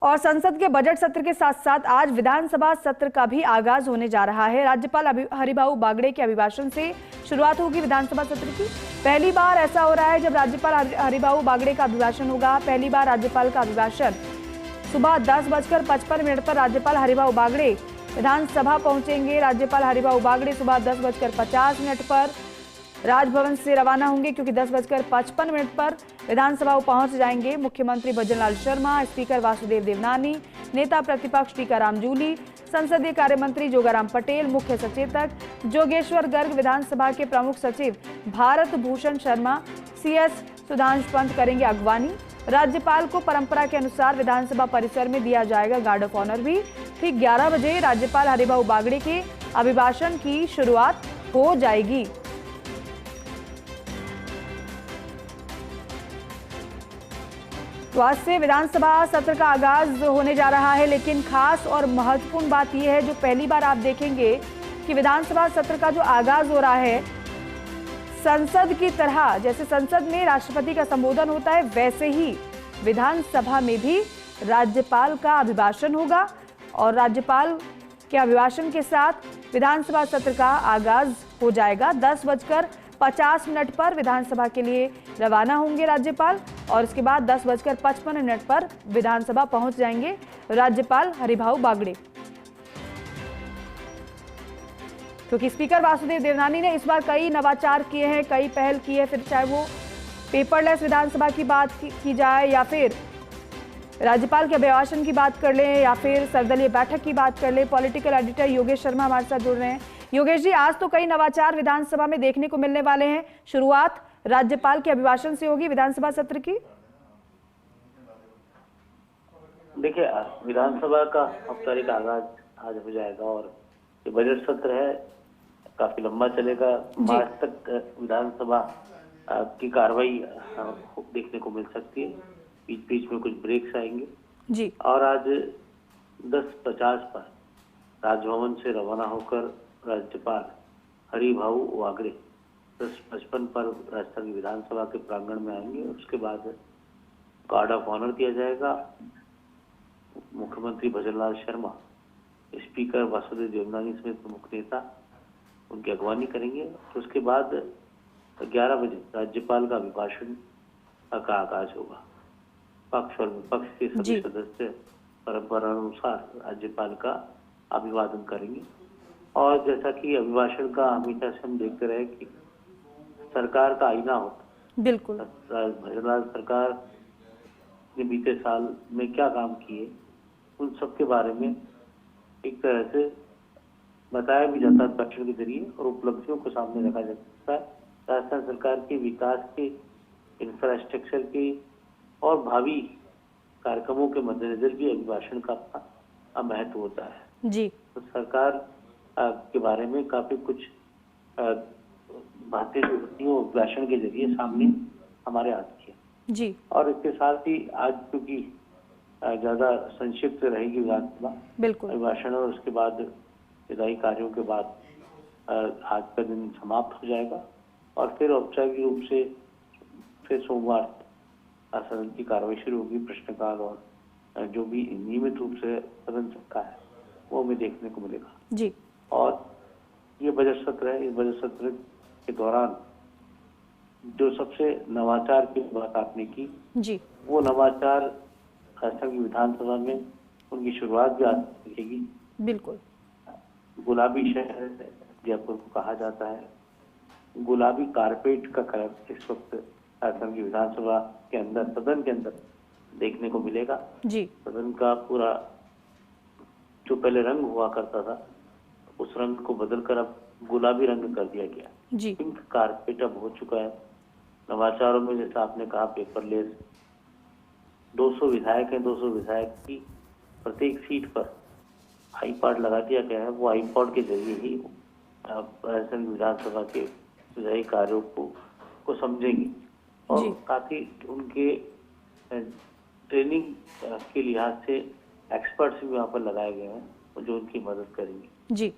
और संसद के बजट सत्र के साथ साथ आज विधानसभा सत्र का भी आगाज होने जा रहा है। राज्यपाल हरिभाऊ बागड़े के अभिभाषण से शुरुआत होगी विधानसभा सत्र की। पहली बार ऐसा हो रहा है जब राज्यपाल हरिभाऊ बागड़े का अभिभाषण होगा। पहली बार राज्यपाल का अभिभाषण सुबह 10:55 पर राज्यपाल हरिभाऊ बागड़े विधानसभा पहुंचेंगे। राज्यपाल हरिभाऊ बागड़े सुबह 10:50 पर राजभवन से रवाना होंगे, क्योंकि 10:55 पर विधानसभा पहुंच जाएंगे। मुख्यमंत्री भजनलाल शर्मा, स्पीकर वासुदेव देवनानी, नेता प्रतिपक्ष टीकाराम जूली, संसदीय कार्य मंत्री जोगाराम पटेल, मुख्य सचेतक जोगेश्वर गर्ग, विधानसभा के प्रमुख सचिव भारत भूषण शर्मा, सीएस सुधांशु पंत करेंगे अगवानी। राज्यपाल को परंपरा के अनुसार विधानसभा परिसर में दिया जाएगा गार्ड ऑफ ऑनर भी। ठीक 11 बजे राज्यपाल हरिभाऊ बागड़े के अभिभाषण की शुरुआत हो जाएगी। तो आज से विधानसभा सत्र का आगाज होने जा रहा है, लेकिन खास और महत्वपूर्ण बात यह है जो पहली बार आप देखेंगे कि विधानसभा सत्र का जो आगाज हो रहा है संसद की तरह, जैसे संसद में राष्ट्रपति का संबोधन होता है वैसे ही विधानसभा में भी राज्यपाल का अभिभाषण होगा और राज्यपाल के अभिभाषण के साथ विधानसभा सत्र का आगाज हो जाएगा। 10:50 पर विधानसभा के लिए रवाना होंगे राज्यपाल और इसके बाद 10:55 पर विधानसभा पहुंच जाएंगे राज्यपाल हरिभाऊ बागड़े, क्योंकि स्पीकर वासुदेव देवनानी ने इस बार कई नवाचार किए हैं, कई पहल की है। फिर चाहे वो पेपरलेस विधानसभा की बात की जाए या फिर राज्यपाल के अभिभाषण की बात कर लें या फिर सर्वदलीय बैठक की बात कर लें। पॉलिटिकल एडिटर योगेश शर्मा हमारे साथ जुड़ रहे हैं। योगेश जी, आज तो कई नवाचार विधानसभा में देखने को मिलने वाले हैं। शुरुआत राज्यपाल के अभिभाषण से होगी विधानसभा सत्र की। देखिए, विधानसभा का औपचारिक आगाज आज हो जाएगा और ये बजट सत्र है, काफी लंबा चलेगा। मार्च तक विधानसभा की कार्रवाई देखने को मिल सकती है। बीच बीच में कुछ ब्रेक्स आएंगे जी। और आज 10:50 पर राजभवन से रवाना होकर राज्यपाल हरिभाऊ बागड़े 10:55 पर राजस्थान की विधानसभा के प्रांगण में आएंगे। उसके बाद गार्ड ऑफ ऑनर दिया जाएगा। मुख्यमंत्री भजनलाल शर्मा, स्पीकर वासुदेव देवनानी समेत प्रमुख नेता उनकी अगवानी करेंगे। तो उसके बाद 11 बजे राज्यपाल का अभिभाषण का आगाज होगा। पक्ष और विपक्ष के सभी सदस्य परंपरा अनुसार राज्यपाल का अभिवादन करेंगे। और जैसा कि अभिभाषण का हमेशा से हम देखते रहे कि सरकार का आईना होता, बिल्कुल भजनलाल सरकार ने बीते साल में क्या काम किए उन सब के बारे में एक तरह से बताया भी जाता है भाषण के जरिए और उपलब्धियों को सामने रखा जाता है। राजस्थान सरकार के विकास के, इंफ्रास्ट्रक्चर के और भावी कार्यक्रमों के मद्देनजर भी अभिभाषण का महत्व होता है जी। तो सरकार के बारे में काफी कुछ बातें जो होती हैं वो अभिभाषण के जरिए सामने हमारे आती है जी। और इसके साथ ही आज क्योंकि ज्यादा संक्षिप्त रहेगी विधानसभा, बिल्कुल अभिभाषण और उसके बाद विधायी कार्यों के बाद आज का दिन समाप्त हो जाएगा और फिर औपचारिक रूप से फिर सोमवार सदन की कार्रवाई शुरू होगी। प्रश्नकाल और जो भी नियमित रूप से सदन चलता है वो हमें देखने को मिलेगा जी। और ये बजट सत्र है। इस बजट सत्र के दौरान जो सबसे नवाचार की बात आपने की जी, वो नवाचार राजस्थान की विधानसभा में उनकी शुरुआत भी आज दिखेगी। बिल्कुल गुलाबी शहर जयपुर को कहा जाता है। गुलाबी कारपेट का कलर इस वक्त राजस्थान की विधानसभा के अंदर, सदन के अंदर देखने को मिलेगा जी। सदन का पूरा जो पहले रंग हुआ करता था उस रंग को बदलकर अब गुलाबी रंग कर दिया गया। जी। पिंक कारपेट अब हो चुका है। नवाचारों में जैसा आपने कहा पेपरलेस, 200 विधायक हैं, 200 विधायक की प्रत्येक सीट पर आईपॉड लगा दिया गया है। वो आईपॉड के जरिए ही राजस्थान विधानसभा के विधायी कार्यों को समझेंगे और काफी उनके ट्रेनिंग के लिहाज से एक्सपर्ट्स भी वहाँ पर लगाए गए हैं जो उनकी मदद करेंगे जी।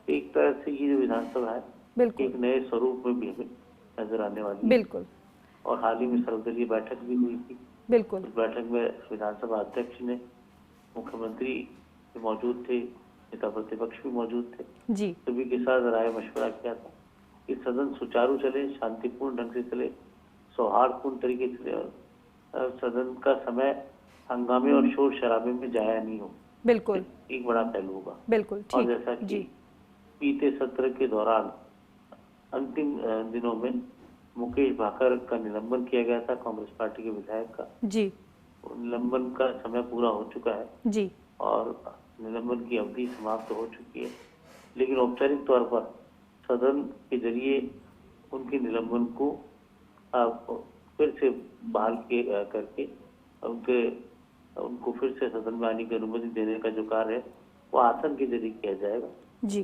एक तरह से ये जो विधानसभा है बिल्कुल एक नए स्वरूप में भी हमें नजर आने वाली है। बिल्कुल। और हाल ही में सर्वदलीय बैठक भी हुई थी। बिल्कुल। इस बैठक में विधानसभा अध्यक्ष ने मुख्यमंत्री भी मौजूद थे, नेता प्रतिपक्ष भी मौजूद थे, जी सभी के साथ राय मशवरा किया था कि सदन सुचारू चले, शांतिपूर्ण ढंग से चले, सौहार्दपूर्ण तरीके से चले और सदन का समय हंगामे और शोर शराबे में जाया नहीं हो। बिल्कुल एक बड़ा पहलू होगा। बिल्कुल और ठीक जैसा कि जी बीते सत्र के दौरान अंतिम दिनों में मुकेश भाकर का निलंबन किया गया था, कांग्रेस पार्टी के विधायक का। जी निलंबन का समय पूरा हो चुका है जी और निलंबन की अवधि समाप्त हो चुकी है, लेकिन औपचारिक तौर पर सदन के जरिए उनके निलंबन को फिर से बहाल करके उनको फिर से सदन में आने की अनुमति देने का जो कार्य है वो आसन के जरिए किया जाएगा। जी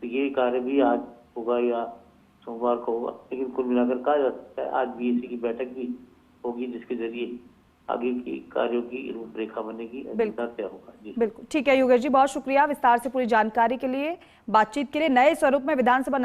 तो ये कार्य भी आज होगा या सोमवार को होगा, लेकिन कुल मिलाकर कहा जा सकता है आज बीएसी की बैठक भी होगी जिसके जरिए आगे की कार्यों की रूपरेखा बनेगी, एजेंडा क्या होगा। जी बिल्कुल ठीक है योगेश जी, बहुत शुक्रिया विस्तार से पूरी जानकारी के लिए, बातचीत के लिए। नए स्वरूप में विधानसभा